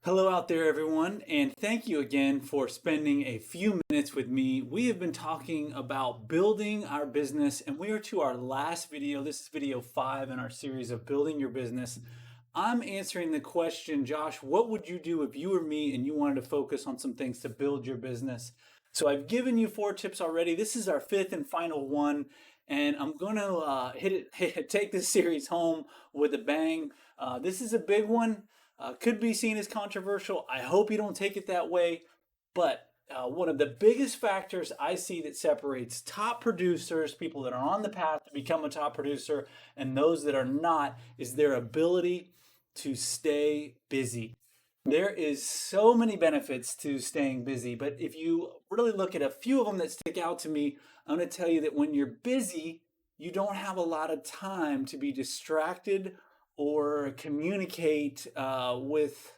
Hello out there, everyone, and thank you again for spending a few minutes with me. We have been talking about building our business, and we are to our last video. This is video 5 in our series of building your business. I'm answering the question, Josh, what would you do if you were me and you wanted to focus on some things to build your business? So I've given you 4 tips already. This is our 5th and final one, and I'm going to take this series home with a bang. This is a big one. Could be seen as controversial. I hope you don't take it that way. But one of the biggest factors I see that separates top producers, people that are on the path to become a top producer, and those that are not, is their ability to stay busy. There is so many benefits to staying busy, but if you really look at a few of them that stick out to me, I'm going to tell you that when you're busy, you don't have a lot of time to be distracted or communicate with,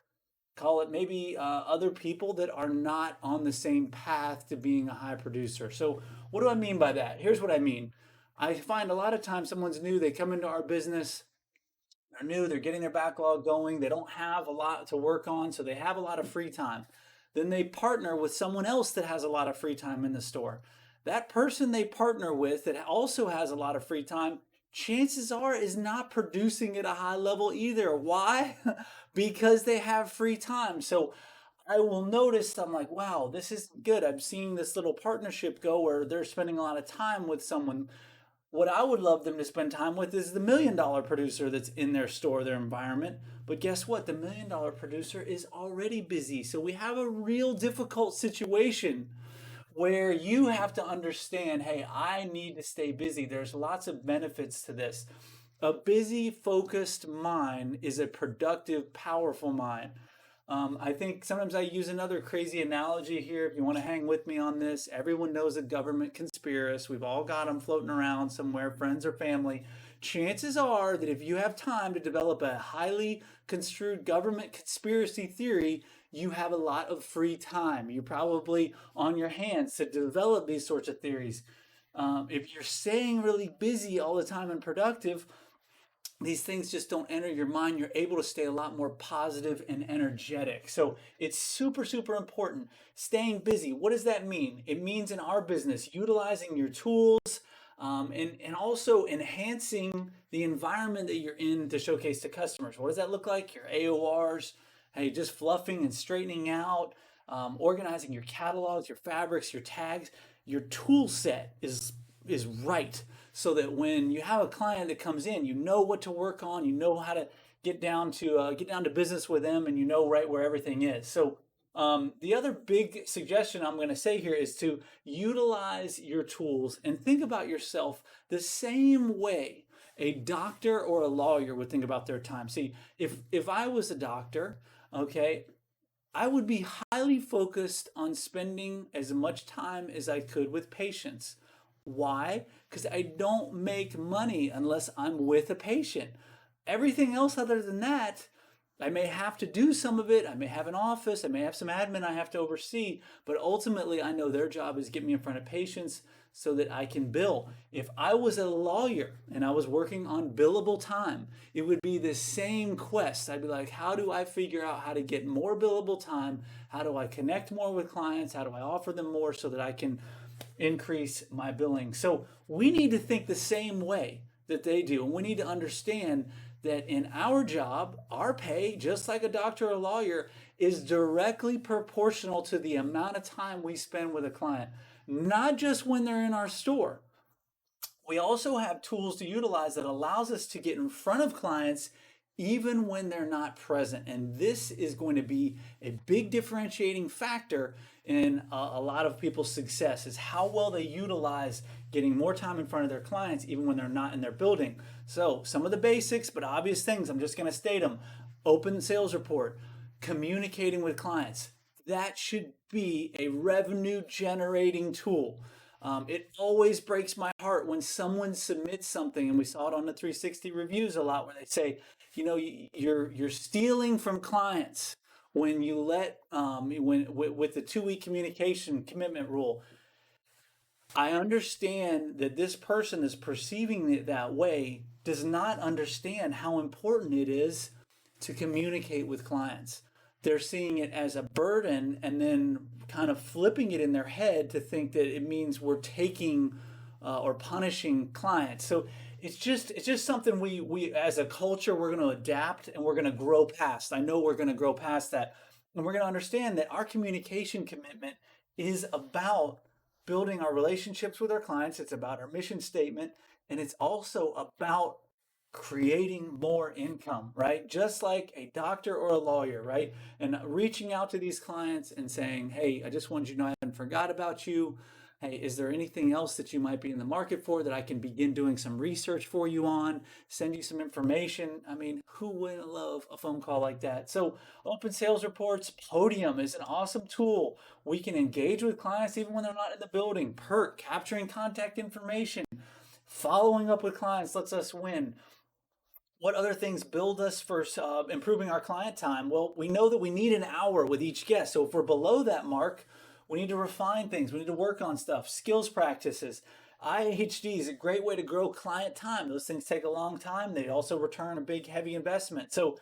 call it maybe other people that are not on the same path to being a high producer. So what do I mean by that? Here's what I mean. I find a lot of times someone's new, they come into our business, they're new, they're getting their backlog going, they don't have a lot to work on, so they have a lot of free time. Then they partner with someone else that has a lot of free time in the store. That person they partner with that also has a lot of free time, chances are is not producing at a high level either. Why? Because they have free time. So I will notice, I'm like, wow, this is good. I'm seeing this little partnership go where they're spending a lot of time with someone. What I would love them to spend time with is the $1 million producer that's in their store, their environment. But guess what? The $1 million producer is already busy. So we have a real difficult situation where you have to understand, hey, I need to stay busy. There's lots of benefits to this. A busy, focused mind is a productive, powerful mind. I think sometimes I use another crazy analogy here. If you want to hang with me on this, everyone knows a government conspiracy. We've all got them floating around somewhere, friends or family. Chances are that if you have time to develop a highly construed government conspiracy theory, you have a lot of free time. You're probably on your hands to develop these sorts of theories. If you're staying really busy all the time and productive, these things just don't enter your mind. You're able to stay a lot more positive and energetic. So it's super, super important. Staying busy, what does that mean? It means in our business, utilizing your tools and also enhancing the environment that you're in to showcase to customers. What does that look like? Your AORs, hey, just fluffing and straightening out, organizing your catalogs, your fabrics, your tags. Your tool set is right, so that when you have a client that comes in, you know what to work on, you know how to get down to business with them, and you know right where everything is. So the other big suggestion I'm going to say here is to utilize your tools and think about yourself the same way a doctor or a lawyer would think about their time. See, if I was a doctor, okay, I would be highly focused on spending as much time as I could with patients. Why? Because I don't make money unless I'm with a patient. Everything else other than that, I may have to do some of it. I may have an office. I may have some admin I have to oversee. But ultimately, I know their job is get me in front of patients so that I can bill. If I was a lawyer and I was working on billable time, it would be the same quest. I'd be like, how do I figure out how to get more billable time? How do I connect more with clients? How do I offer them more so that I can increase my billing? So we need to think the same way that they do. And we need to understand that in our job, our pay, just like a doctor or a lawyer, is directly proportional to the amount of time we spend with a client, not just when they're in our store. We also have tools to utilize that allows us to get in front of clients even when they're not present. And this is going to be a big differentiating factor in a lot of people's success, is how well they utilize getting more time in front of their clients even when they're not in their building. So some of the basics but obvious things, I'm just going to state them. Open sales report, communicating with clients. That should be a revenue generating tool. It always breaks my heart when someone submits something, and we saw it on the 360 reviews a lot, where they say, you know, you're stealing from clients when you let when with the 2-week communication commitment rule. I understand that this person is perceiving it that way, does not understand how important it is to communicate with clients. they're seeing it as a burden and then kind of flipping it in their head to think that it means we're taking or punishing clients. So it's just something we as a culture we're going to adapt and we're going to grow past. I know we're going to grow past that, and we're going to understand that our communication commitment is about building our relationships with our clients. It's about our mission statement, and it's also about creating more income, right? Just like a doctor or a lawyer, right? And reaching out to these clients and saying, hey, I just wanted you to know I haven't forgot about you. Hey, is there anything else that you might be in the market for that I can begin doing some research for you on, send you some information? I mean, who wouldn't love a phone call like that? So, Open Sales Reports Podium is an awesome tool. We can engage with clients even when they're not in the building. Perk, capturing contact information, following up with clients lets us win. What other things build us for improving our client time? Well, we know that we need an hour with each guest. So if we're below that mark, we need to refine things. We need to work on stuff, skills practices. IHD is a great way to grow client time. Those things take a long time. They also return a big, heavy investment. So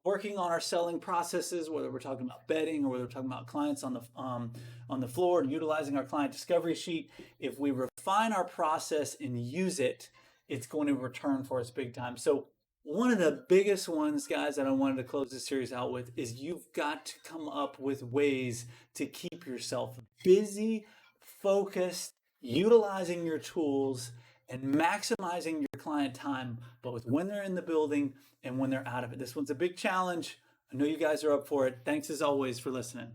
working on our selling processes, whether we're talking about betting or whether we're talking about clients on the floor and utilizing our client discovery sheet, if we refine our process and use it, it's going to return for us big time. So one of the biggest ones, guys, that I wanted to close this series out with is you've got to come up with ways to keep yourself busy, focused, utilizing your tools, and maximizing your client time, both when they're in the building and when they're out of it. This one's a big challenge. I know you guys are up for it. Thanks as always for listening.